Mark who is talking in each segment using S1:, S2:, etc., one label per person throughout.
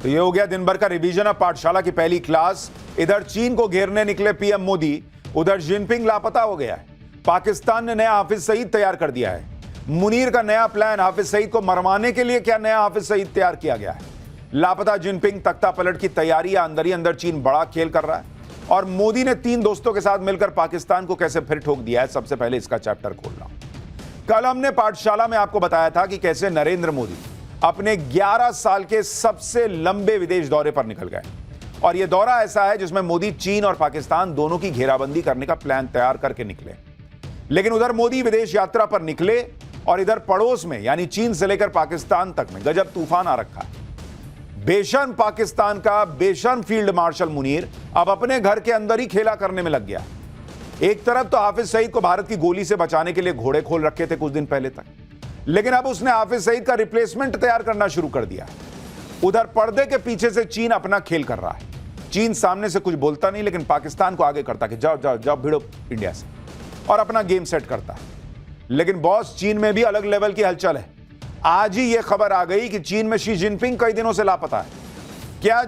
S1: तो ये हो गया दिन भर का रिवीजन ऑफ पाठशाला की पहली क्लास। इधर चीन को घेरने निकले पीएम मोदी, उधर जिनपिंग लापता हो गया है। पाकिस्तान ने नया हाफिज सईद तैयार कर दिया है। मुनीर का नया प्लान, हाफिज सईद को मरवाने के लिए क्या नया हाफिज सईद तैयार किया गया है। लापता जिनपिंग, तख्ता पलट की तैयारी, अंदर ही अंदर चीन बड़ा खेल कर रहा है। और मोदी ने 3 दोस्तों के साथ मिलकर पाकिस्तान को कैसे फिर ठोक दिया है, सबसे पहले इसका चैप्टर खोल रहा हूं। कल हमने पाठशाला में आपको बताया था कि कैसे नरेंद्र मोदी अपने 11 साल के सबसे लंबे विदेश दौरे पर निकल गए। और यह दौरा ऐसा है जिसमें मोदी चीन और पाकिस्तान दोनों की घेराबंदी करने का प्लान तैयार करके निकले। लेकिन उधर मोदी विदेश यात्रा पर निकले और इधर पड़ोस में यानी चीन से लेकर पाकिस्तान तक में गजब तूफान आ रखा है। बेशर्म पाकिस्तान का बेशर्म फील्ड मार्शल मुनीर अब अपने घर के अंदर ही खेला करने में लग गया। एक तरफ तो हाफिज सईद को भारत की गोली से बचाने के लिए घोड़े खोल रखे थे कुछ दिन पहले तक, लेकिन अब उसने हाफिज सईद का रिप्लेसमेंट तैयार करना शुरू कर दिया। उधर पर्दे के पीछे से चीन अपना खेल कर रहा है। चीन सामने से कुछ बोलता नहीं, लेकिन पाकिस्तान को आगे करता कि जाओ जाओ जाओ भिड़ो इंडिया से, और अपना गेम सेट करता है। लेकिन बॉस, चीन में भी अलग लेवल की हलचल है। आज ही यह खबर आ गई कि चीन में शी जिनपिंग कई दिनों से लापता है। क्या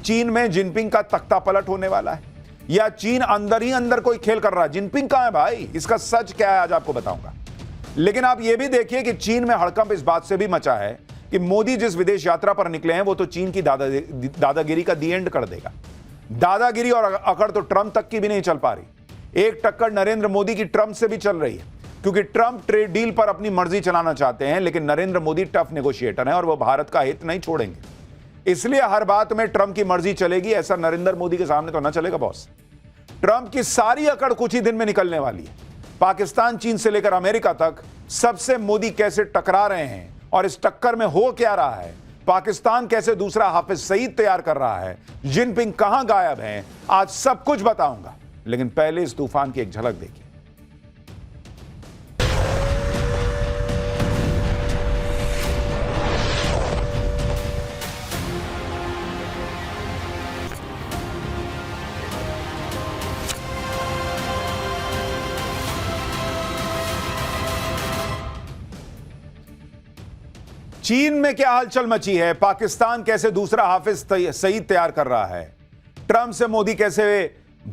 S1: चीन में जिनपिंग का तख्ता पलट होने वाला है, या चीन अंदर ही अंदर कोई खेल कर रहा है? जिनपिंग कहां है भाई? इसका सच क्या है आज आपको बताऊंगा। लेकिन आप यह भी देखिए कि चीन में हड़कंप इस बात से भी मचा है कि मोदी जिस विदेश यात्रा पर निकले हैं वो तो चीन की दादागिरी का दी एंड कर देगा। दादागिरी और अकड़ तो ट्रंप तक की भी नहीं चल पा रही। एक टक्कर नरेंद्र मोदी की ट्रंप से भी चल रही है, क्योंकि ट्रंप ट्रेड डील पर अपनी मर्जी चलाना चाहते हैं, लेकिन नरेंद्र मोदी टफ नेगोशिएटर हैं और वो भारत का हित नहीं छोड़ेंगे। इसलिए हर बात में ट्रंप की मर्जी चलेगी, ऐसा नरेंद्र मोदी के सामने तो ना चलेगा बॉस। ट्रंप की सारी अकड़ कुछ ही दिन में निकलने वाली है। पाकिस्तान, चीन से लेकर अमेरिका तक सबसे मोदी कैसे टकरा रहे हैं और इस टक्कर में हो क्या रहा है। पाकिस्तान कैसे दूसरा हाफिज सईद तैयार कर रहा है, जिनपिंग कहां गायब हैं, आज सब कुछ बताऊंगा। लेकिन पहले इस तूफान की एक झलक देखिए। चीन में क्या हलचल मची है, पाकिस्तान कैसे दूसरा हाफिज सईद तैयार कर रहा है, ट्रंप से मोदी कैसे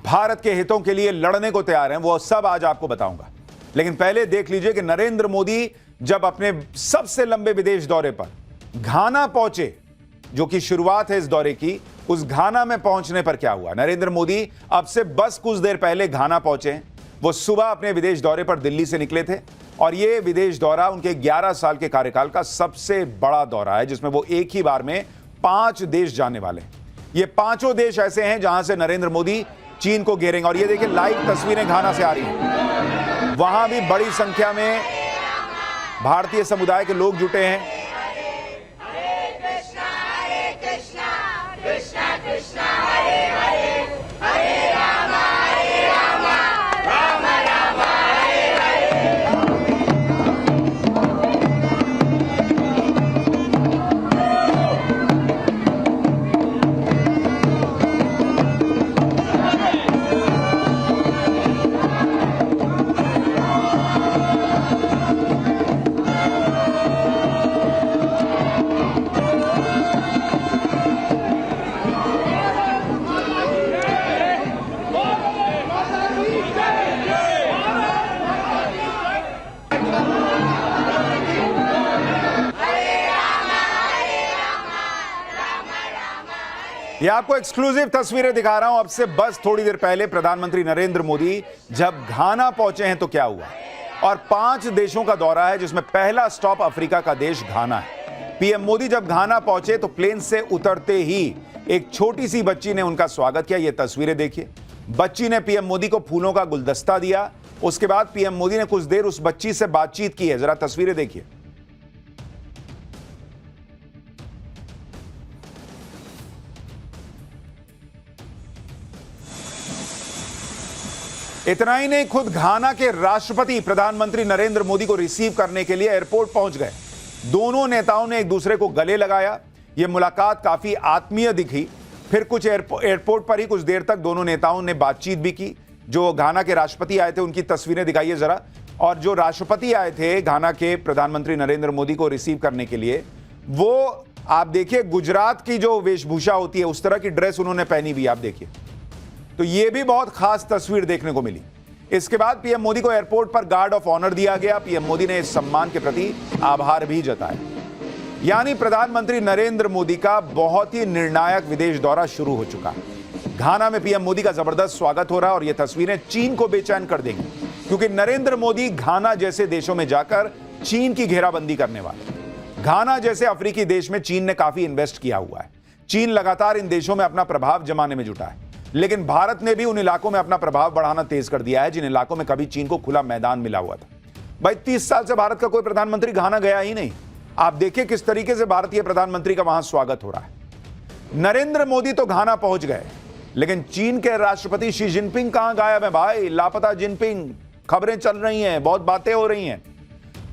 S1: भारत के हितों के लिए लड़ने को तैयार हैं, वो सब आज आपको बताऊंगा। लेकिन पहले देख लीजिए कि नरेंद्र मोदी जब अपने सबसे लंबे विदेश दौरे पर घाना पहुंचे, जो कि शुरुआत है इस दौरे की, उस घाना में पहुंचने पर क्या हुआ। नरेंद्र मोदी अब से बस कुछ देर पहले घाना पहुंचे। वो सुबह अपने विदेश दौरे पर दिल्ली से निकले थे और यह विदेश दौरा उनके 11 साल के कार्यकाल का सबसे बड़ा दौरा है, जिसमें वो एक ही बार में 5 देश जाने वाले हैं। ये 5 देश ऐसे हैं जहां से नरेंद्र मोदी चीन को घेरेंगे। और ये देखिए, लाइव तस्वीरें घाना से आ रही हैं। वहां भी बड़ी संख्या में भारतीय समुदाय के लोग जुटे हैं। ये आपको एक्सक्लूसिव तस्वीरें दिखा रहा हूं अब से बस थोड़ी देर पहले। प्रधानमंत्री नरेंद्र मोदी जब घाना पहुंचे हैं तो क्या हुआ, और 5 देशों का दौरा है जिसमें पहला स्टॉप अफ्रीका का देश घाना है। पीएम मोदी जब घाना पहुंचे तो प्लेन से उतरते ही एक छोटी सी बच्ची ने उनका स्वागत किया। ये तस्वीरें देखिए। बच्ची ने पीएम मोदी को फूलों का गुलदस्ता दिया। उसके बाद पीएम मोदी ने कुछ देर उस बच्ची से बातचीत की है। जरा तस्वीरें देखिए। इतना ही नहीं, खुद घाना के राष्ट्रपति प्रधानमंत्री नरेंद्र मोदी को रिसीव करने के लिए एयरपोर्ट पहुंच गए। दोनों नेताओं ने एक दूसरे को गले लगाया। यह मुलाकात काफी आत्मीय दिखी। फिर कुछ एयरपोर्ट पर ही कुछ देर तक दोनों नेताओं ने बातचीत भी की। जो घाना के राष्ट्रपति आए थे उनकी तस्वीरें दिखाइए जरा। और जो राष्ट्रपति आए थे घाना के प्रधानमंत्री नरेंद्र मोदी को रिसीव करने के लिए, वो आप देखिए गुजरात की जो वेशभूषा होती है उस तरह की ड्रेस उन्होंने पहनी हुई, आप देखिए, तो यह भी बहुत खास तस्वीर देखने को मिली। इसके बाद पीएम मोदी को एयरपोर्ट पर गार्ड ऑफ ऑनर दिया गया। पीएम मोदी ने इस सम्मान के प्रति आभार भी जताया। यानी प्रधानमंत्री नरेंद्र मोदी का बहुत ही निर्णायक विदेश दौरा शुरू हो चुका है। घाना में पीएम मोदी का जबरदस्त स्वागत हो रहा है और यह तस्वीरें चीन को बेचैन कर देंगी, क्योंकि नरेंद्र मोदी घाना जैसे देशों में जाकर चीन की घेराबंदी करने वाले। घाना जैसे अफ्रीकी देश में चीन ने काफी इन्वेस्ट किया हुआ है। चीन लगातार इन देशों में अपना प्रभाव जमाने में जुटा है, लेकिन भारत ने भी उन इलाकों में अपना प्रभाव बढ़ाना तेज कर दिया है जिन इलाकों में कभी चीन को खुला मैदान मिला हुआ था। भाई 30 साल से भारत का कोई प्रधानमंत्री घाना गया ही नहीं। आप देखिए किस तरीके से भारतीय प्रधानमंत्री का वहां स्वागत हो रहा है। नरेंद्र मोदी तो घाना पहुंच गए, लेकिन चीन के राष्ट्रपति शी जिनपिंग कहां गायब है भाई? लापता जिनपिंग, खबरें चल रही हैं, बहुत बातें हो रही हैं।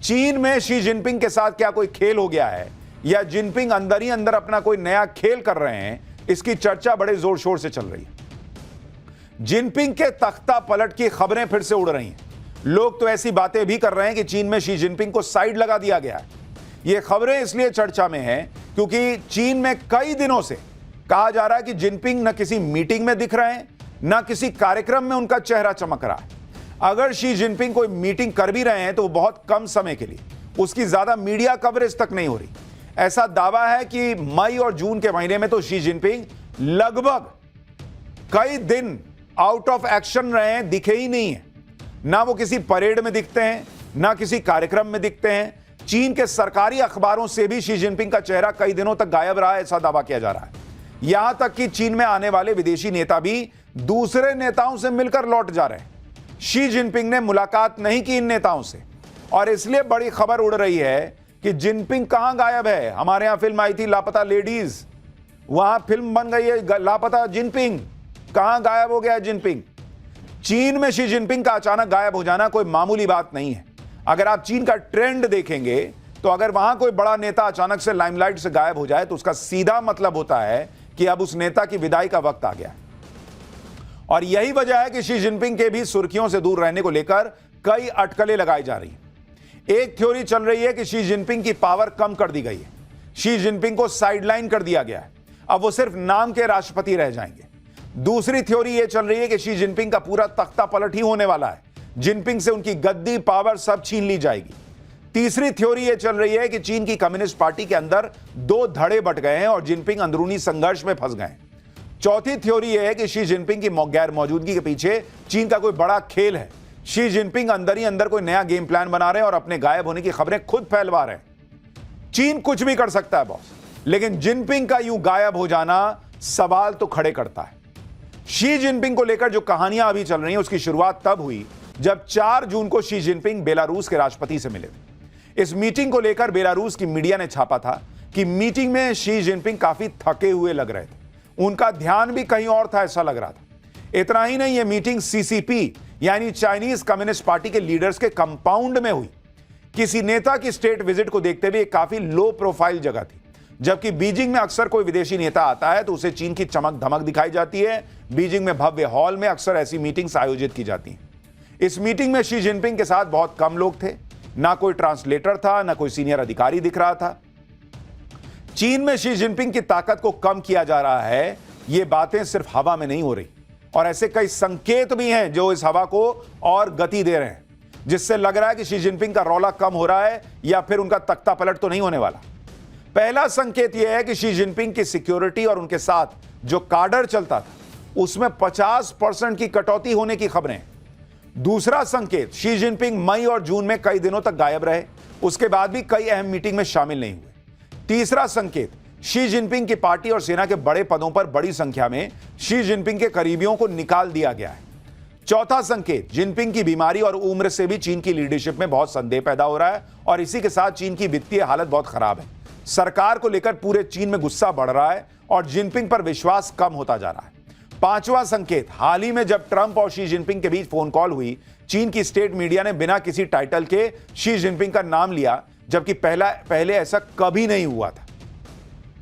S1: चीन में शी जिनपिंग के साथ क्या कोई खेल हो गया है या जिनपिंग अंदर ही अंदर अपना कोई नया खेल कर रहे हैं? इसकी चर्चा बड़े जोर शोर से चल रही है। जिनपिंग के तख्ता पलट की खबरें फिर से उड़ रही हैं। लोग तो ऐसी बातें भी कर रहे हैं कि चीन में शी जिनपिंग को साइड लगा दिया गया है। ये खबरें इसलिए चर्चा में हैं क्योंकि चीन में कई दिनों से कहा जा रहा है कि जिनपिंग न किसी मीटिंग में दिख रहे हैं, न किसी कार्यक्रम में उनका चेहरा चमक रहा है। अगर शी जिनपिंग कोई मीटिंग कर भी रहे हैं तो वो बहुत कम समय के लिए, उसकी ज्यादा मीडिया कवरेज तक नहीं हो रही। ऐसा दावा है कि मई और जून के महीने में तो शी जिनपिंग लगभग कई दिन आउट ऑफ एक्शन रहे हैं, दिखे ही नहीं है। ना वो किसी परेड में दिखते हैं, ना किसी कार्यक्रम में दिखते हैं। चीन के सरकारी अखबारों से भी शी जिनपिंग का चेहरा कई दिनों तक गायब रहा है, ऐसा दावा किया जा रहा है। यहां तक कि चीन में आने वाले विदेशी नेता भी दूसरे नेताओं से मिलकर लौट जा रहे हैं। शी जिनपिंग ने मुलाकात नहीं की इन नेताओं से, और इसलिए बड़ी खबर उड़ रही है कि जिनपिंग कहां गायब है। हमारे यहां फिल्म आई थी लापता लेडीज, वहां फिल्म बन गई है लापता जिनपिंग। कहां गायब हो गया जिनपिंग? चीन में शी जिनपिंग का अचानक गायब हो जाना कोई मामूली बात नहीं है। अगर आप चीन का ट्रेंड देखेंगे तो अगर वहां कोई बड़ा नेता अचानक से लाइमलाइट से गायब हो जाए तो उसका सीधा मतलब होता है कि अब उस नेता की विदाई का वक्त आ गया। और यही वजह है कि शी जिनपिंग के भी सुर्खियों से दूर रहने को लेकर कई अटकलें लगाई जा रही हैं। एक थ्योरी चल रही है कि शी जिनपिंग की पावर कम कर दी गई है। शी जिनपिंग को साइडलाइन कर दिया गया है, अब वो सिर्फ नाम के राष्ट्रपति रह जाएंगे। दूसरी थ्योरी यह चल रही है कि शी जिनपिंग का पूरा तख्ता पलट ही होने वाला है। जिनपिंग से उनकी गद्दी, पावर सब छीन ली जाएगी। तीसरी थ्योरी यह चल रही है कि चीन की कम्युनिस्ट पार्टी के अंदर दो धड़े बट गए हैं और जिनपिंग अंदरूनी संघर्ष में फंस गए हैं। चौथी थ्योरी यह है कि शी जिनपिंग की गैर मौजूदगी के पीछे चीन का कोई बड़ा खेल है। शी जिनपिंग अंदर ही अंदर कोई नया गेम प्लान बना रहे हैं और अपने गायब होने की खबरें खुद फैलवा रहे हैं। चीन कुछ भी कर सकता है बॉस, लेकिन जिनपिंग का यूं गायब हो जाना सवाल तो खड़े करता है। शी जिनपिंग को लेकर जो कहानियां अभी चल रही हैं उसकी शुरुआत तब हुई जब 4 जून को शी जिनपिंग बेलारूस के राष्ट्रपति से मिले थे। इस मीटिंग को लेकर बेलारूस की मीडिया ने छापा था कि मीटिंग में शी जिनपिंग काफी थके हुए लग रहे थे। उनका ध्यान भी कहीं और था, ऐसा लग रहा था। इतना ही नहीं, यह मीटिंग सीसीपी यानी चाइनीज कम्युनिस्ट पार्टी के लीडर्स के कंपाउंड में हुई। किसी नेता की स्टेट विजिट को देखते हुए काफी लो प्रोफाइल जगह थी। जबकि बीजिंग में अक्सर कोई विदेशी नेता आता है तो उसे चीन की चमक धमक दिखाई जाती है। बीजिंग में भव्य हॉल में अक्सर ऐसी मीटिंग्स आयोजित की जाती हैं। इस मीटिंग में शी जिनपिंग के साथ बहुत कम लोग थे, ना कोई ट्रांसलेटर था, ना कोई सीनियर अधिकारी दिख रहा था। चीन में शी जिनपिंग की ताकत को कम किया जा रहा है, ये बातें सिर्फ हवा में नहीं हो रही, और ऐसे कई संकेत भी हैं जो इस हवा को और गति दे रहे हैं, जिससे लग रहा है कि शी जिनपिंग का रौला कम हो रहा है या फिर उनका तख्ता पलट तो नहीं होने वाला। पहला संकेत यह है कि शी जिनपिंग की सिक्योरिटी और उनके साथ जो काडर चलता था उसमें 50% की कटौती होने की खबरें। दूसरा संकेत, शी जिनपिंग मई और जून में कई दिनों तक गायब रहे, उसके बाद भी कई अहम मीटिंग में शामिल नहीं हुए। तीसरा संकेत, शी जिनपिंग की पार्टी और सेना के बड़े पदों पर बड़ी संख्या में शी जिनपिंग के करीबियों को निकाल दिया गया है। चौथा संकेत, जिनपिंग की बीमारी और उम्र से भी चीन की लीडरशिप में बहुत संदेह पैदा हो रहा है और इसी के साथ चीन की वित्तीय हालत बहुत खराब है। सरकार को लेकर पूरे चीन में गुस्सा बढ़ रहा है और जिनपिंग पर विश्वास कम होता जा रहा है। पांचवा संकेत, हाल ही में जब ट्रंप और शी जिनपिंग के बीच फोन कॉल हुई, चीन की स्टेट मीडिया ने बिना किसी टाइटल के शी जिनपिंग का नाम लिया, जबकि पहले ऐसा कभी नहीं हुआ था।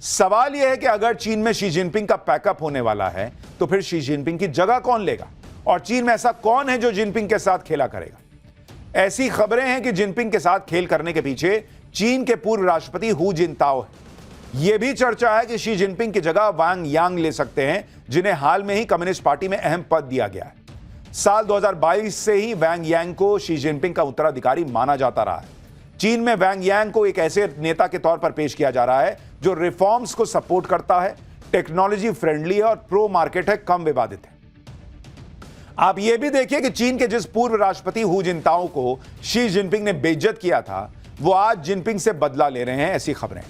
S1: सवाल यह है कि अगर चीन में शी जिनपिंग का पैकअप होने वाला है तो फिर शी जिनपिंग की जगह कौन लेगा, और चीन में ऐसा कौन है जो जिनपिंग के साथ खेला करेगा। ऐसी खबरें हैं कि जिनपिंग के साथ खेल करने के पीछे चीन के पूर्व राष्ट्रपति हू जिनताओ है। यह भी चर्चा है कि शी जिनपिंग की जगह वांग यांग ले सकते हैं, जिन्हें हाल में ही कम्युनिस्ट पार्टी में अहम पद दिया गया है। साल 2022 से ही वांग यांग को शी जिनपिंग का उत्तराधिकारी माना जाता रहा है। चीन में वांग यांग को एक ऐसे नेता के तौर पर पेश किया जा रहा है जो रिफॉर्म्स को सपोर्ट करता है, टेक्नोलॉजी फ्रेंडली है और प्रो मार्केट है, कम विवादित है। आप यह भी देखिए कि चीन के जिस पूर्व राष्ट्रपति हु जिनताओ को शी जिनपिंग ने बेइज्जत किया था, वो आज जिनपिंग से बदला ले रहे हैं, ऐसी खबरें।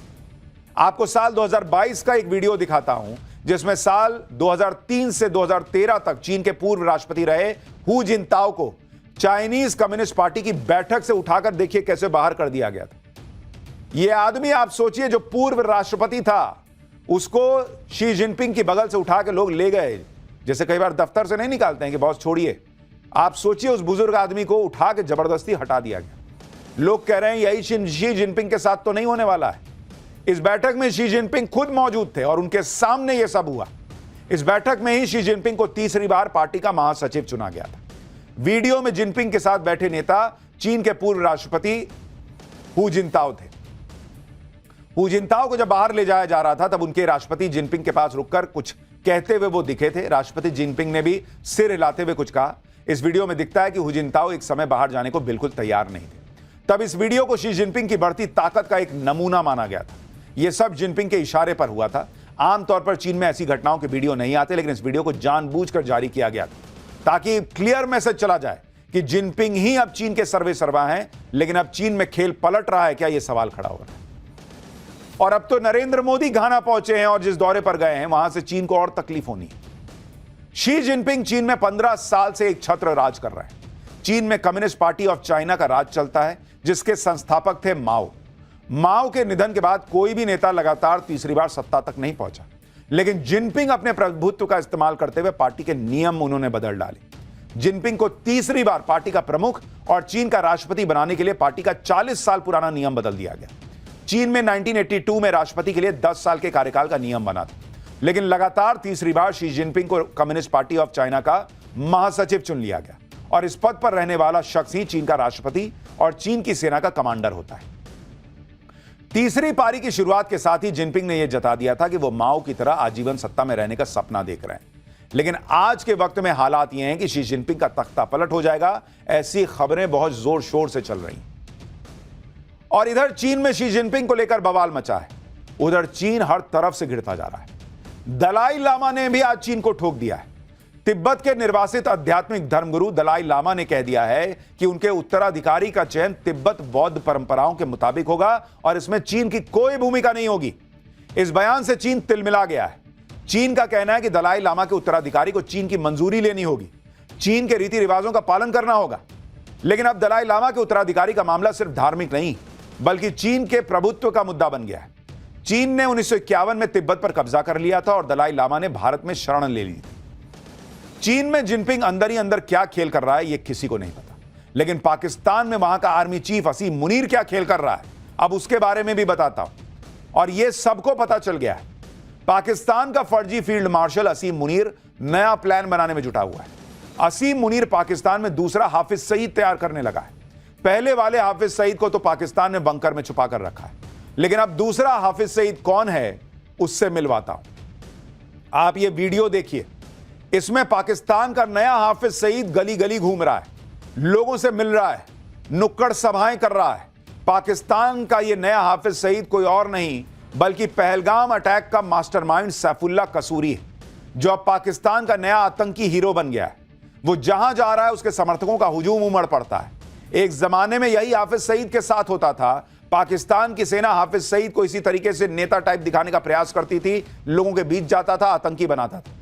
S1: आपको साल 2022 का एक वीडियो दिखाता हूं, जिसमें साल 2003 से 2013 तक चीन के पूर्व राष्ट्रपति रहे हु जिनताओ को चाइनीज कम्युनिस्ट पार्टी की बैठक से उठाकर देखिए कैसे बाहर कर दिया गया था। यह आदमी, आप सोचिए, जो पूर्व राष्ट्रपति था, उसको शी जिनपिंग की बगल से उठा के लोग ले गए, जैसे कई बार दफ्तर से नहीं निकालते हैं कि बॉस छोड़िए। आप सोचिए, उस बुजुर्ग आदमी को उठा के जबरदस्ती हटा दिया गया। लोग कह रहे हैं यही शी जिनपिंग के साथ तो नहीं होने वाला है। इस बैठक में शी जिनपिंग खुद मौजूद थे और उनके सामने यह सब हुआ। इस बैठक में ही शी जिनपिंग को तीसरी बार पार्टी का महासचिव चुना गया था। वीडियो में जिनपिंग के साथ बैठे नेता चीन के पूर्व राष्ट्रपति हु जिनताओ थे। हु जिनताओ को जब बाहर ले जाया जा रहा था, तब उनके राष्ट्रपति जिनपिंग के पास रुककर कुछ कहते हुए वो दिखे थे। राष्ट्रपति जिनपिंग ने भी सिर हिलाते हुए कुछ कहा। इस वीडियो में दिखता है कि हु जिनताओ एक समय बाहर जाने को बिल्कुल तैयार नहीं थे। तब इस वीडियो को शी जिनपिंग की बढ़ती ताकत का एक नमूना माना गया था। यह सब जिनपिंग के इशारे पर हुआ था। आमतौर पर चीन में ऐसी घटनाओं के वीडियो नहीं आते, लेकिन इस वीडियो को जानबूझकर जारी किया गया था ताकि क्लियर मैसेज चला जाए कि जिनपिंग ही अब चीन के सर्वे सर्वा हैं। लेकिन अब चीन में खेल पलट रहा है क्या, यह सवाल खड़ा हो रहा है। और अब तो नरेंद्र मोदी घाना पहुंचे हैं और जिस दौरे पर गए हैं, वहां से चीन को और तकलीफ होनी है। शी जिनपिंग चीन में 15 साल से एक छत्र राज कर रहे हैं। चीन में कम्युनिस्ट पार्टी ऑफ चाइना का राज चलता है, जिसके संस्थापक थे माओ। माओ के निधन के बाद कोई भी नेता लगातार तीसरी बार सत्ता तक नहीं पहुंचा, लेकिन जिनपिंग अपने प्रभुत्व का इस्तेमाल करते हुए पार्टी के नियम उन्होंने बदल डाले। जिनपिंग को तीसरी बार पार्टी का प्रमुख और चीन का राष्ट्रपति बनाने के लिए पार्टी का 40 साल पुराना नियम बदल दिया गया। चीन में 1982 में राष्ट्रपति के लिए 10 साल के कार्यकाल का नियम बना था, लेकिन लगातार तीसरी बार शी जिनपिंग को कम्युनिस्ट पार्टी ऑफ चाइना का महासचिव चुन लिया गया और इस पद पर रहने वाला शख्स ही चीन का राष्ट्रपति और चीन की सेना का कमांडर होता है। तीसरी पारी की शुरुआत के साथ ही जिनपिंग ने यह जता दिया था कि वो माओ की तरह आजीवन सत्ता में रहने का सपना देख रहे हैं। लेकिन आज के वक्त में हालात ये हैं कि शी जिनपिंग का तख्ता पलट हो जाएगा, ऐसी खबरें बहुत जोर शोर से चल रही हैं। और इधर चीन में शी जिनपिंग को लेकर बवाल मचा है, उधर चीन हर तरफ से घिरता जा रहा है। दलाई लामा ने भी आज चीन को ठोक दिया है। तिब्बत के निर्वासित आध्यात्मिक धर्मगुरु दलाई लामा ने कह दिया है कि उनके उत्तराधिकारी का चयन तिब्बत बौद्ध परंपराओं के मुताबिक होगा और इसमें चीन की कोई भूमिका नहीं होगी। इस बयान से चीन तिलमिला गया है। चीन का कहना है कि दलाई लामा के उत्तराधिकारी को चीन की मंजूरी लेनी होगी, चीन के रीति रिवाजों का पालन करना होगा। लेकिन अब दलाई लामा के उत्तराधिकारी का मामला सिर्फ धार्मिक नहीं, बल्कि चीन के प्रभुत्व का मुद्दा बन गया है। चीन ने 1951 में तिब्बत पर कब्जा कर लिया था और दलाई लामा ने भारत में शरण ले ली थी। चीन में जिनपिंग अंदर ही अंदर क्या खेल कर रहा है, यह किसी को नहीं पता, लेकिन पाकिस्तान में वहां का आर्मी चीफ असीम मुनीर क्या खेल कर रहा है, अब उसके बारे में भी बताता हूं। और यह सबको पता चल गया है। पाकिस्तान का फर्जी फील्ड मार्शल असीम मुनीर नया प्लान बनाने में जुटा हुआ है। असीम मुनीर पाकिस्तान में दूसरा हाफिज सईद तैयार करने लगा है। पहले वाले हाफिज सईद को तो पाकिस्तान ने बंकर में छुपा कर रखा है, लेकिन अब दूसरा हाफिज सईद कौन है, उससे मिलवाता हूं। आप ये वीडियो देखिए। इसमें पाकिस्तान का नया हाफिज सईद गली गली घूम रहा है, लोगों से मिल रहा है, नुक्कड़ सभाएं कर रहा है। पाकिस्तान का यह नया हाफिज सईद कोई और नहीं बल्कि पहलगाम अटैक का मास्टरमाइंड सैफुल्लाह कसूरी है, जो अब पाकिस्तान का नया आतंकी हीरो बन गया है। वो जहां जा रहा है उसके समर्थकों का हुजूम उमड़ पड़ता है। एक जमाने में यही हाफिज सईद के साथ होता था। पाकिस्तान की सेना हाफिज सईद को इसी तरीके से नेता टाइप दिखाने का प्रयास करती थी, लोगों के बीच जाता था, आतंकी बनाता था।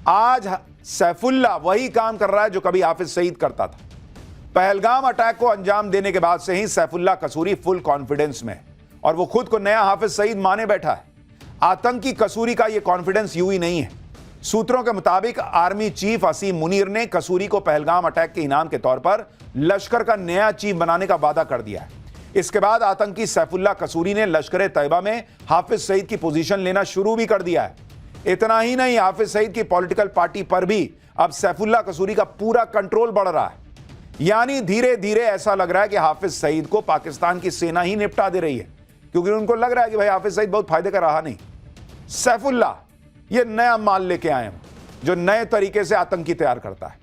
S1: आज सैफुल्लाह वही काम कर रहा है जो कभी हाफिज सईद करता था। पहलगाम अटैक को अंजाम देने के बाद से ही सैफुल्लाह कसूरी फुल कॉन्फिडेंस में और वो खुद को नया हाफिज सईद माने बैठा है। आतंकी कसूरी का ये कॉन्फिडेंस यूं ही नहीं है। सूत्रों के मुताबिक आर्मी चीफ असीम मुनीर ने कसूरी को पहलगाम अटैक के इनाम के तौर पर लश्कर का नया चीफ बनाने का वादा कर दिया है। इसके बाद आतंकी सैफुल्लाह कसूरी ने लश्कर तैयबा में हाफिज सईद की पोजीशन लेना शुरू भी कर दिया है। इतना ही नहीं, हाफिज सईद की पॉलिटिकल पार्टी पर भी अब सैफुल्लाह कसूरी का पूरा कंट्रोल बढ़ रहा है। यानी धीरे धीरे ऐसा लग रहा है कि हाफिज सईद को पाकिस्तान की सेना ही निपटा दे रही है, क्योंकि उनको लग रहा है कि भाई हाफिज सईद बहुत फायदे का रहा नहीं। सैफुल्लाह ये नया माल लेके आए हैं जो नए तरीके से आतंकी तैयार करता है।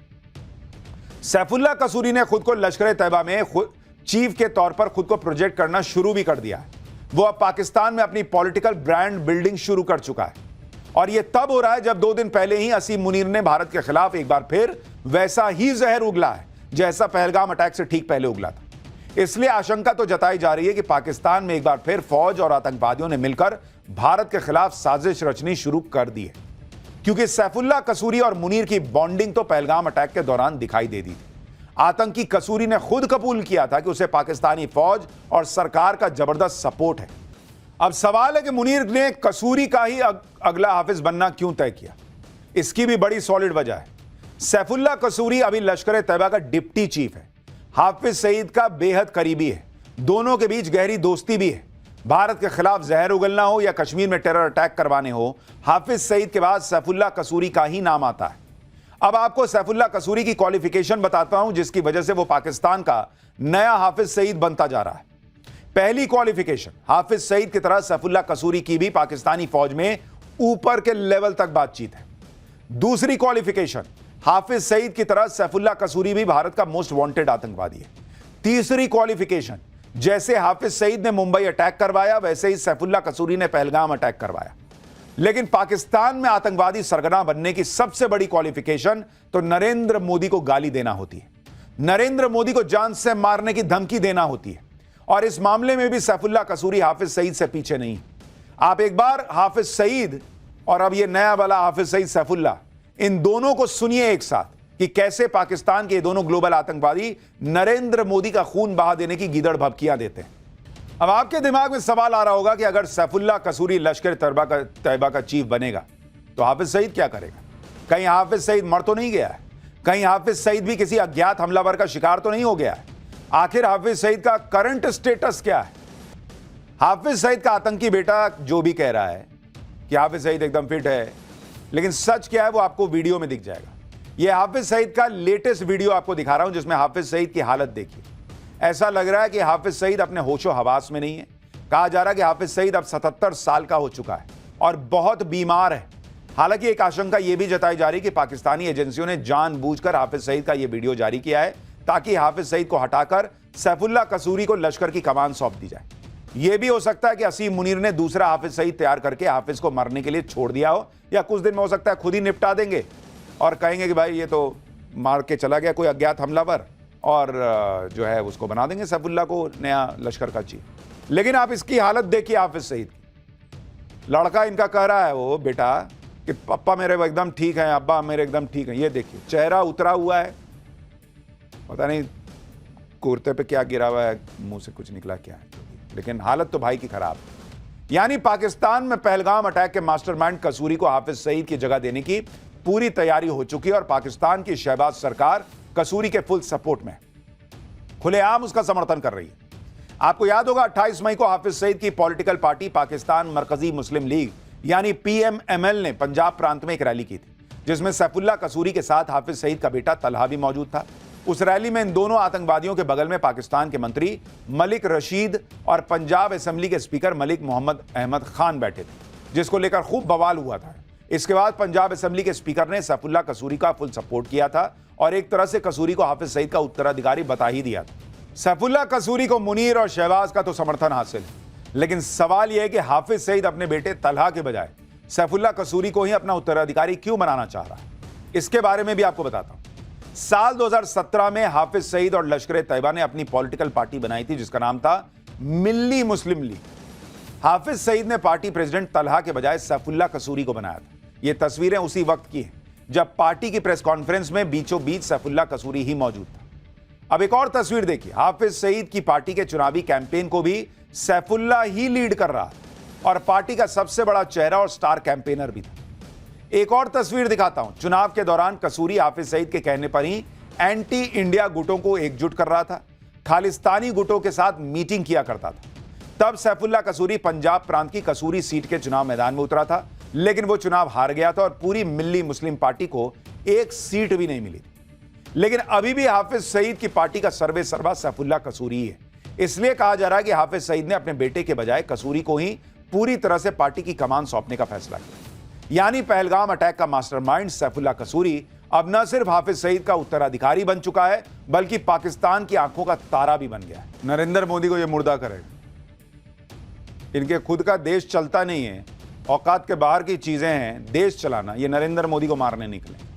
S1: सैफुल्लाह कसूरी ने खुद को लश्कर तैयबा में चीफ के तौर पर खुद को प्रोजेक्ट करना शुरू भी कर दिया है। वो अब पाकिस्तान में अपनी पॉलिटिकल ब्रांड बिल्डिंग शुरू कर चुका है और यह तब हो रहा है जब 2 दिन पहले ही असीम मुनीर ने भारत के खिलाफ एक बार फिर वैसा ही जहर उगला है जैसा पहलगाम अटैक से ठीक पहले उगला था। इसलिए आशंका तो जताई जा रही है कि पाकिस्तान में एक बार फिर फौज और आतंकवादियों ने मिलकर भारत के खिलाफ साजिश रचनी शुरू कर दी है, क्योंकि सैफुल्लाह कसूरी और मुनीर की बॉन्डिंग तो पहलगाम अटैक के दौरान दिखाई दे दी थी। आतंकी कसूरी ने खुद कबूल किया था कि उसे पाकिस्तानी फौज और सरकार का जबरदस्त सपोर्ट है। अब सवाल है कि मुनीर ने कसूरी का ही अगला हाफिज बनना क्यों तय किया। इसकी भी बड़ी सॉलिड वजह है। सैफुल्लाह कसूरी अभी लश्कर तैयबा का डिप्टी चीफ है, हाफिज सईद का बेहद करीबी है, दोनों के बीच गहरी दोस्ती भी है। भारत के खिलाफ जहर उगलना हो या कश्मीर में टेरर अटैक करवाने हो, हाफिज सईद के बाद सैफुल्लाह कसूरी का ही नाम आता है। अब आपको सैफुल्लाह कसूरी की क्वालिफिकेशन बताता हूं जिसकी वजह से वो पाकिस्तान का नया हाफिज सईद बनता जा रहा है। पहली क्वालिफिकेशन, हाफिज सईद की तरह सैफुल्लाह कसूरी की भी पाकिस्तानी फौज में ऊपर के लेवल तक बातचीत है। दूसरी क्वालिफिकेशन, हाफिज सईद की तरह सैफुल्लाह कसूरी भी भारत का मोस्ट वांटेड आतंकवादी है। तीसरी क्वालिफिकेशन, जैसे हाफिज सईद ने मुंबई अटैक करवाया वैसे ही सैफुल्लाह कसूरी ने पहलगाम अटैक करवाया। लेकिन पाकिस्तान में आतंकवादी सरगना बनने की सबसे बड़ी क्वालिफिकेशन तो नरेंद्र मोदी को गाली देना होती है, नरेंद्र मोदी को जान से मारने की धमकी देना होती है। और इस मामले में भी सैफुल्लाह कसूरी हाफिज सईद से पीछे नहीं। आप एक बार हाफिज सईद और अब ये नया वाला हाफिज सईद सैफुल्लाह, इन दोनों को सुनिए एक साथ कि कैसे पाकिस्तान के दोनों ग्लोबल आतंकवादी नरेंद्र मोदी का खून बहा देने की गीदड़ भभकियां देते हैं। अब आपके दिमाग में सवाल आ रहा होगा कि अगर सैफुल्लाह कसूरी लश्कर तैयबा का चीफ बनेगा तो हाफिज सईद क्या करेगा? कहीं हाफिज सईद मर तो नहीं गया है? कहीं हाफिज सईद भी किसी अज्ञात हमलावर का शिकार तो नहीं हो गया है? आखिर हाफिज सईद का करंट स्टेटस क्या है? हाफिज सईद का आतंकी बेटा जो भी कह रहा है कि हाफिज सईद एकदम फिट है, लेकिन सच क्या है वो आपको वीडियो में दिख जाएगा। यह हाफिज सईद का लेटेस्ट वीडियो आपको दिखा रहा हूं जिसमें हाफिज सईद की हालत देखिए। ऐसा लग रहा है कि हाफिज सईद अपने होशो हवास में नहीं है। कहा जा रहा है कि हाफिज सईद अब 77 साल का हो चुका है और बहुत बीमार है। हालांकि एक आशंका यह भी जताई जा रही है कि पाकिस्तानी एजेंसियों ने जानबूझकर हाफिज सईद का यह वीडियो जारी किया है ताकि हाफिज सईद को हटाकर सैफुल्लाह कसूरी को लश्कर की कमान सौंप दी जाए। यह भी हो सकता है कि असीम मुनीर ने दूसरा हाफिज सईद तैयार करके हाफिज को मरने के लिए छोड़ दिया हो, या कुछ दिन में हो सकता है खुद ही निपटा देंगे और कहेंगे कि भाई ये तो मार के चला गया कोई अज्ञात हमलावर, और जो है उसको बना देंगे सैफुल्लाह को नया लश्कर का चीफ। लेकिन आप इसकी हालत देखिए हाफिज सईद की। लड़का इनका कह रहा है वो बेटा कि पापा मेरे एकदम ठीक हैं, अब्बा मेरे एकदम ठीक हैं। ये देखिए चेहरा उतरा हुआ है, पता नहीं कुर्ते पे क्या गिरा हुआ है, मुंह से कुछ निकला क्या है, लेकिन हालत तो भाई की खराब है। यानी पाकिस्तान में पहलगाम अटैक के मास्टरमाइंड कसूरी को हाफिज सईद की जगह देने की पूरी तैयारी हो चुकी है और पाकिस्तान की शहबाज सरकार कसूरी के फुल सपोर्ट में, खुलेआम उसका समर्थन कर रही है। आपको याद होगा 28 मई को हाफिज सईद की पॉलिटिकल पार्टी पाकिस्तान मरकजी मुस्लिम लीग यानी PMML ने पंजाब प्रांत में एक रैली की थी जिसमें सैफुल्लाह कसूरी के साथ हाफिज सईद का बेटा तलहा भी मौजूद था। उस रैली में इन दोनों आतंकवादियों के बगल में पाकिस्तान के मंत्री मलिक रशीद और पंजाब असेंबली के स्पीकर मलिक मोहम्मद अहमद खान बैठे थे, जिसको लेकर खूब बवाल हुआ था। इसके बाद पंजाब असेंबली के स्पीकर ने सैफुल्लाह कसूरी का फुल सपोर्ट किया था और एक तरह से कसूरी को हाफिज सईद का उत्तराधिकारी बता ही दिया था। सैफुल्लाह कसूरी को मुनीर और शहबाज का तो समर्थन हासिल है, लेकिन सवाल यह है कि हाफिज सईद अपने बेटे तलहा के बजाय सैफुल्लाह कसूरी को ही अपना उत्तराधिकारी क्यों बनाना चाह रहा है। इसके बारे में भी आपको बताता हूं। साल 2017 में हाफिज सईद और लश्कर तैयबा ने अपनी पॉलिटिकल पार्टी बनाई थी जिसका नाम था मिल्ली मुस्लिम लीग। हाफिज सईद ने पार्टी प्रेसिडेंट तलहा के बजाय सैफुल्लाह कसूरी को बनाया था। ये तस्वीरें उसी वक्त की हैं जब पार्टी की प्रेस कॉन्फ्रेंस में बीचों बीच सैफुल्लाह कसूरी ही मौजूद था। अब एक और तस्वीर देखिए, हाफिज सईद की पार्टी के चुनावी कैंपेन को भी सैफुल्लाह ही लीड कर रहा और पार्टी का सबसे बड़ा चेहरा और स्टार कैंपेनर भी था। एक और तस्वीर दिखाता हूं। चुनाव के दौरान कसूरी हाफिज सईद के कहने पर ही एंटी इंडिया गुटों को एकजुट कर रहा था, खालिस्तानी गुटों के साथ मीटिंग किया करता था। तब सैफुल्लाह कसूरी पंजाब प्रांत की कसूरी सीट के चुनाव मैदान में उतरा था, लेकिन वो चुनाव हार गया था और पूरी मिल्ली मुस्लिम पार्टी को एक सीट भी नहीं मिली। लेकिन अभी भी हाफिज सईद की पार्टी का सर्वे सर्वा सैफुल्लाह कसूरी है। इसलिए कहा जा रहा है कि हाफिज सईद ने अपने बेटे के बजाय कसूरी को ही पूरी तरह से पार्टी की कमान सौंपने का फैसला किया। यानी पहलगाम अटैक का मास्टरमाइंड सैफुल्लाह कसूरी अब न सिर्फ हाफिज सईद का उत्तराधिकारी बन चुका है, बल्कि पाकिस्तान की आंखों का तारा भी बन गया है। नरेंद्र मोदी को यह मुर्दा करेगा। इनके खुद का देश चलता नहीं है, औकात के बाहर की चीजें हैं, देश चलाना, ये नरेंद्र मोदी को मारने निकले।